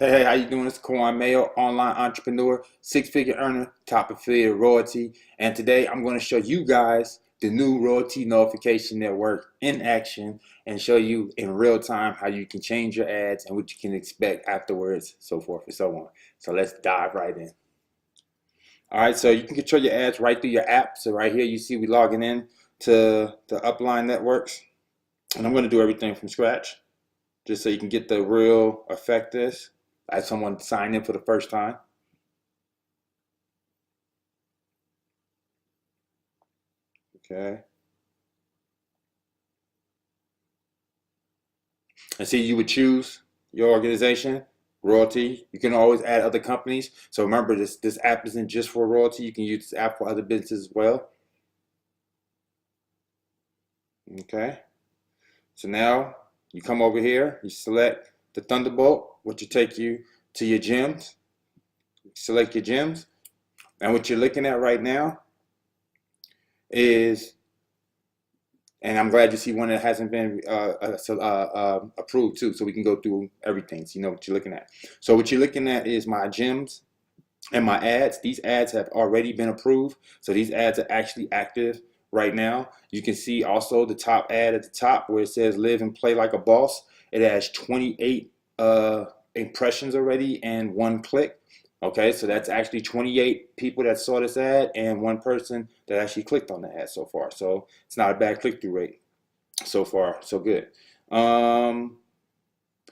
Hey, how you doing? It's Corn Mayo, online entrepreneur, six-figure earner, top affiliate royalty. And today I'm going to show you guys the new royalty notification network in action and show you in real time how you can change your ads and what you can expect afterwards, so forth and so on. So let's dive right in. All right, so you can control your ads right through your app. So right here you see we logging in to the upline networks. And I'm going to do everything from scratch just so you can get the real effect of this as someone signed in for the first time. Okay. And see, you would choose your organization, Royalty. You can always add other companies. So remember, this app isn't just for Royalty. You can use this app for other businesses as well. Okay. So now you come over here, you select the Thunderbolt, which will take you to your gems. Select your gems. And what you're looking at right now is, and I'm glad you see one that hasn't been approved too, so we can go through everything so you know what you're looking at. So what you're looking at is my gems and my ads. These ads have already been approved, so these ads are actually active right now. You can see also the top ad at the top where it says live and play like a boss. It has 28 impressions already and one click. Okay, so that's actually 28 people that saw this ad and one person that actually clicked on the ad so far. So it's not a bad click-through rate so far, so good. Um,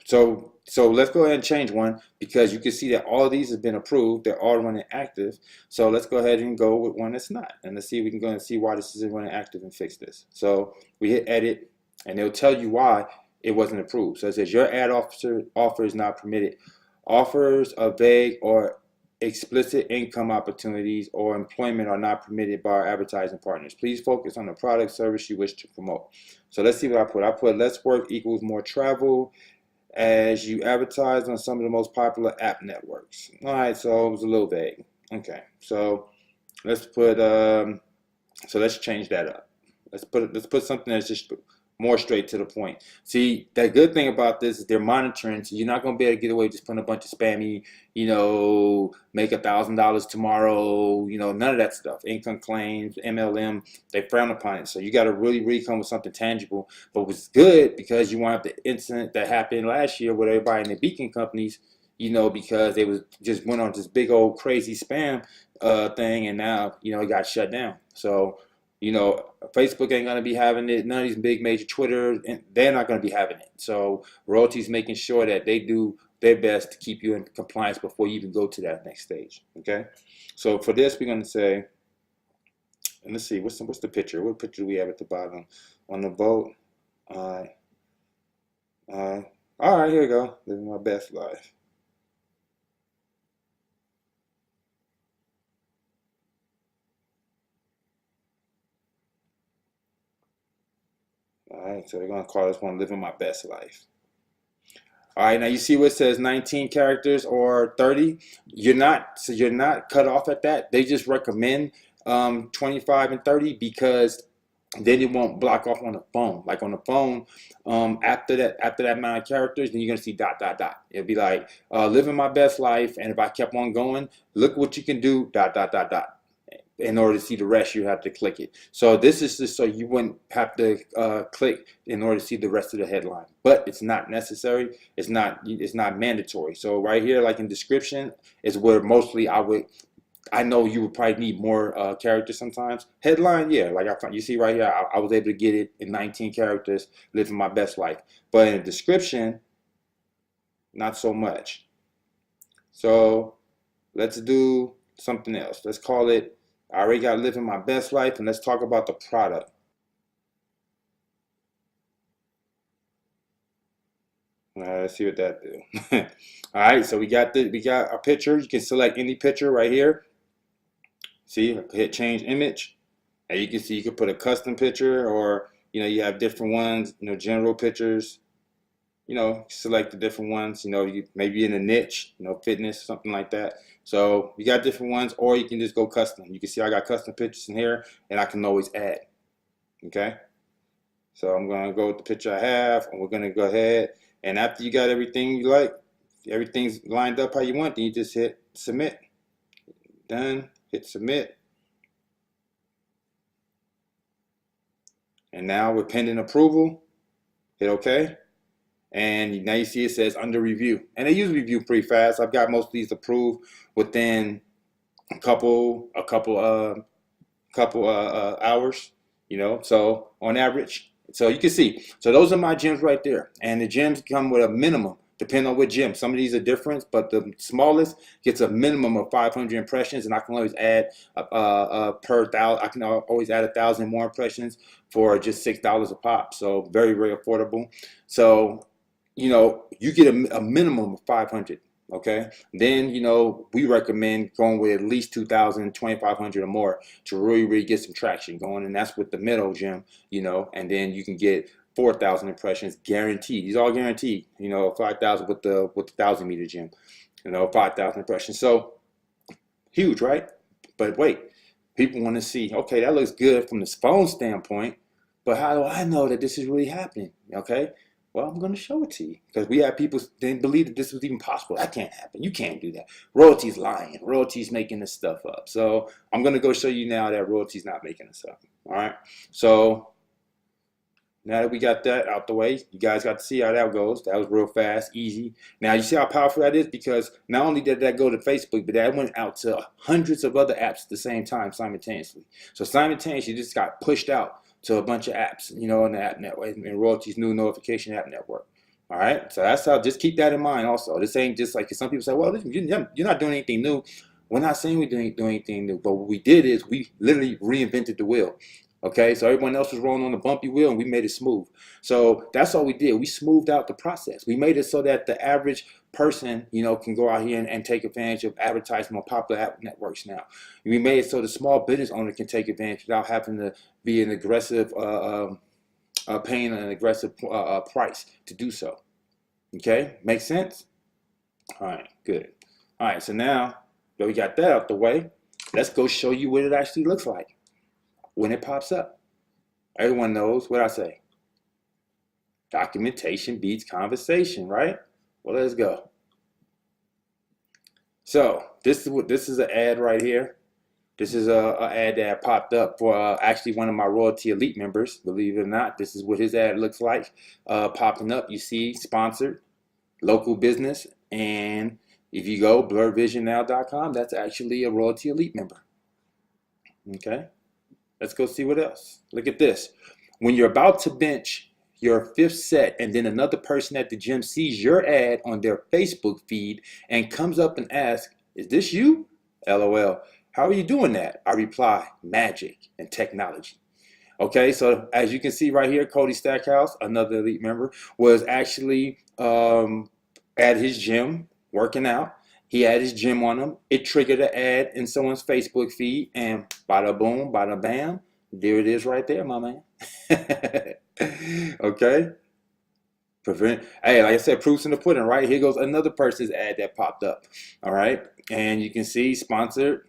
so let's go ahead and change one because you can see that all of these have been approved. They're all running active. So let's go ahead and go with one that's not. And let's see if we can go and see why this isn't running active and fix this. So we hit edit and it'll tell you why it wasn't approved. So it says your ad offer is not permitted. Offers of vague or explicit income opportunities or employment are not permitted by our advertising partners. Please focus on the product service you wish to promote. So let's see what I put. I put less work equals more travel as you advertise on some of the most popular app networks. All right, so it was a little vague. Okay, so let's put so let's change that up. Let's put something that's just more straight to the point. See, the good thing about this is they're monitoring, so you're not gonna be able to get away with just putting a bunch of spammy, make $1,000 tomorrow, none of that stuff. Income claims, MLM, they frown upon it. So you got to really come with something tangible. But what's good because you want the incident that happened last year with everybody in the beacon companies, because they just went on this big old crazy spam thing, and now it got shut down. So Facebook ain't gonna be having it. None of these big major Twitter, and they're not gonna be having it. So Royalty's making sure that they do their best to keep you in compliance before you even go to that next stage. Okay. So for this, we're gonna say, and let's see, what's the picture? What picture do we have at the bottom on the boat? All right, all right. Here we go. Living my best life. All right. So we're gonna call this one "Living My Best Life." All right, now you see what it says 19 characters or 30. You're not cut off at that. They just recommend 25 and 30 because then it won't block off on the phone. Like on the phone, after that amount of characters, then you're gonna see dot dot dot. It'll be like living my best life, and if I kept on going, look what you can do dot dot dot dot. In order to see the rest, you have to click it. So this is just so you wouldn't have to click in order to see the rest of the headline. But it's not necessary. It's not mandatory. So right here, like in description, is where mostly I know you would probably need more characters sometimes. Headline, yeah, like you see right here, I was able to get it in 19 characters, living my best life. But in the description, not so much. So let's do something else. Let's call it, I already got living my best life, and let's talk about the product. Let's see what that do. All right, so we got a picture. You can select any picture right here. See, hit change image, and you can see you can put a custom picture, or you have different ones. General pictures. Select the different ones. You maybe in a niche, fitness, something like that. So you got different ones, or you can just go custom. You can see I got custom pictures in here, and I can always add. Okay. So I'm gonna go with the picture I have, and we're gonna go ahead. And after you got everything you like, everything's lined up how you want, then you just hit submit. Done. Hit submit. And now with pending approval, hit OK. And now you see it says under review. And they usually review pretty fast. I've got most of these approved within a couple hours, so on average. So you can see. So those are my gyms right there. And the gyms come with a minimum, depending on what gym. Some of these are different, but the smallest gets a minimum of 500 impressions, and I can always add per thousand. I can always add 1,000 more impressions for just $6 a pop. So very, very affordable. So you get a minimum of 500. Okay, then we recommend going with at least 2,000, 2,500 or more to really, really get some traction going, and that's with the middle gym, and then you can get 4,000 impressions guaranteed. These are all guaranteed. 5,000 with the 1,000-meter gym, 5,000 impressions. So huge, right? But wait, people want to see. Okay, that looks good from the phone standpoint, but how do I know that this is really happening? Okay. Well, I'm going to show it to you because we have people didn't believe that this was even possible. That can't happen. You can't do that. Royalty's lying. Royalty's making this stuff up. So I'm going to go show you now that Royalty's not making this up. All right. So now that we got that out the way, you guys got to see how that goes. That was real fast, easy. Now you see how powerful that is because not only did that go to Facebook, but that went out to hundreds of other apps at the same time simultaneously. So simultaneously, just got pushed out to a bunch of apps, in the app network, and Royalty's new notification app network. All right, so that's how. Just keep that in mind. Also, this ain't just like some people say, "Well, you're not doing anything new." We're not saying we're doing anything new, but what we did is we literally reinvented the wheel. Okay, so everyone else was rolling on the bumpy wheel, and we made it smooth. So that's all we did. We smoothed out the process. We made it so that the average person, can go out here and take advantage of advertising on popular app networks now. We made it so the small business owner can take advantage without having to be an aggressive, paying an aggressive price to do so. Okay, makes sense? All right, good. All right, so now that we got that out the way, let's go show you what it actually looks like when it pops up. Everyone knows what I say. Documentation beats conversation, right? Well, let's go. So this is an ad right here. This is a ad that popped up for actually one of my Royalty Elite members. Believe it or not, this is what his ad looks like. Popping up, you see sponsored, local business, and if you go blurvisionnow.com, that's actually a Royalty Elite member. Okay. Let's go see what else. Look at this. When you're about to bench your fifth set and then another person at the gym sees your ad on their Facebook feed and comes up and asks, "Is this you?" LOL. How are you doing that? I reply, magic and technology. Okay, so as you can see right here, Cody Stackhouse, another Elite member, was actually at his gym working out. He had his gym on him. It triggered an ad in someone's Facebook feed, and bada boom, bada bam, there it is right there, my man. Okay. Hey, like I said, proof's in the pudding, right? Here goes another person's ad that popped up. All right, and you can see sponsored.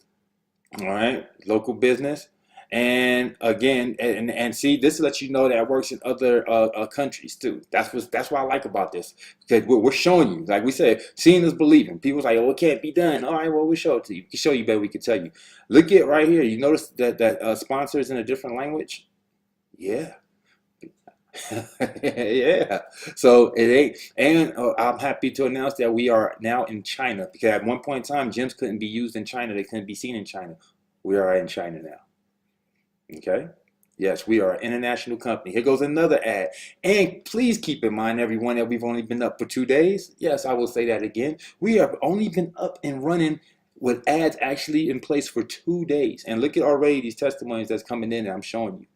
All right, local business. And again, and see, this lets you know that it works in other countries too. That's what I like about this, because we're showing you, like we said, seeing is believing. People's like, "Oh, it can't be done." All right, well, we'll show it to you. We can show you, better we can tell you. Look at right here. You notice that sponsors in a different language. Yeah. Yeah. So it ain't, and I'm happy to announce that we are now in China, because at one point in time, gyms couldn't be used in China. They couldn't be seen in China. We are in China now. Okay. Yes, we are an international company. Here goes another ad. And please keep in mind, everyone, that we've only been up for 2 days. Yes, I will say that again. We have only been up and running with ads actually in place for 2 days. And look at already these testimonies that's coming in that I'm showing you.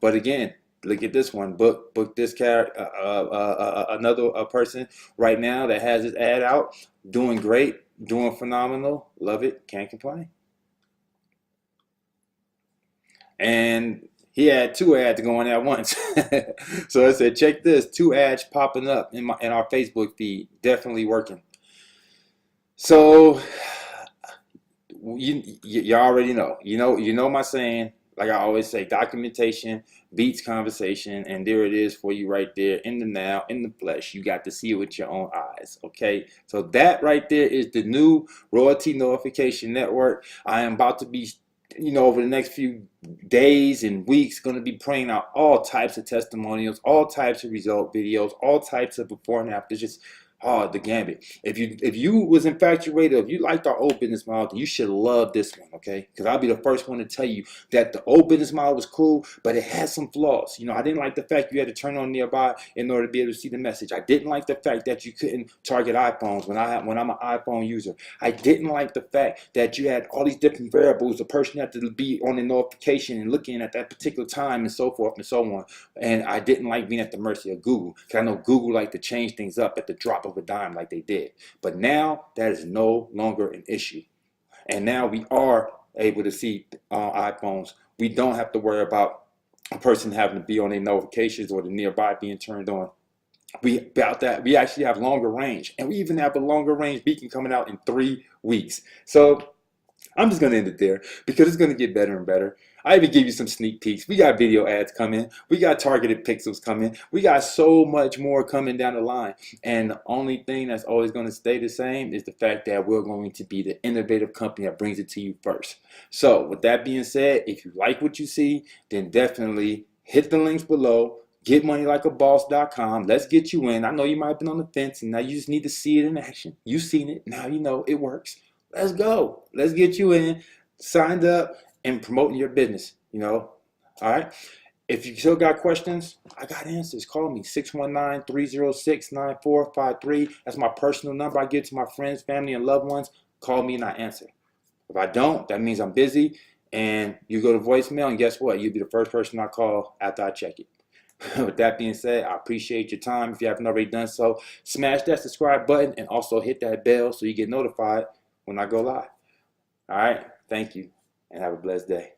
But again, look at this one. Book this another person right now that has his ad out, doing great, doing phenomenal. Love it. Can't complain. And he had 2 ads going at once. So I said, check this, 2 ads popping up in our Facebook feed, definitely working. So you already know, you know my saying, Like I always say, documentation beats conversation, and there it is for you right there in the now, in the flesh. You got to see it with your own eyes. Okay, so that right there is the new Royalty Notification Network. I am about to be, over the next few days and weeks, going to be praying out all types of testimonials, all types of result videos, all types of before and after, just the gambit. If you was infatuated, if you liked our old business model, you should love this one, okay? Because I'll be the first one to tell you that the old business model was cool, but it had some flaws. I didn't like the fact you had to turn on nearby in order to be able to see the message. I didn't like the fact that you couldn't target iPhones when I'm an iPhone user. I didn't like the fact that you had all these different variables. The person had to be on the notification and looking at that particular time and so forth and so on. And I didn't like being at the mercy of Google, because I know Google like to change things up at the drop of a dime like they did. But now that is no longer an issue. And now we are able to see iPhones. We don't have to worry about a person having to be on their notifications or the nearby being turned on. We actually have longer range, and we even have a longer range beacon coming out in 3 weeks. So I'm just going to end it there, because it's going to get better and better. I even give you some sneak peeks. We got video ads coming. We got targeted pixels coming. We got so much more coming down the line. And the only thing that's always going to stay the same is the fact that we're going to be the innovative company that brings it to you first. So with that being said, if you like what you see, then definitely hit the links below. GetMoneyLikeABoss.com. Let's get you in. I know you might have been on the fence, and now you just need to see it in action. You've seen it. Now you know it works. Let's go. Let's get you in, signed up, and promoting your business. All right. If you still got questions, I got answers. Call me 619-306-9453. That's my personal number I give to my friends, family, and loved ones. Call me and I answer. If I don't, that means I'm busy, and you go to voicemail, and guess what? You'll be the first person I call after I check it. With that being said, I appreciate your time. If you haven't already done so, smash that subscribe button and also hit that bell so you get notified when I go live. All right. Thank you, and have a blessed day.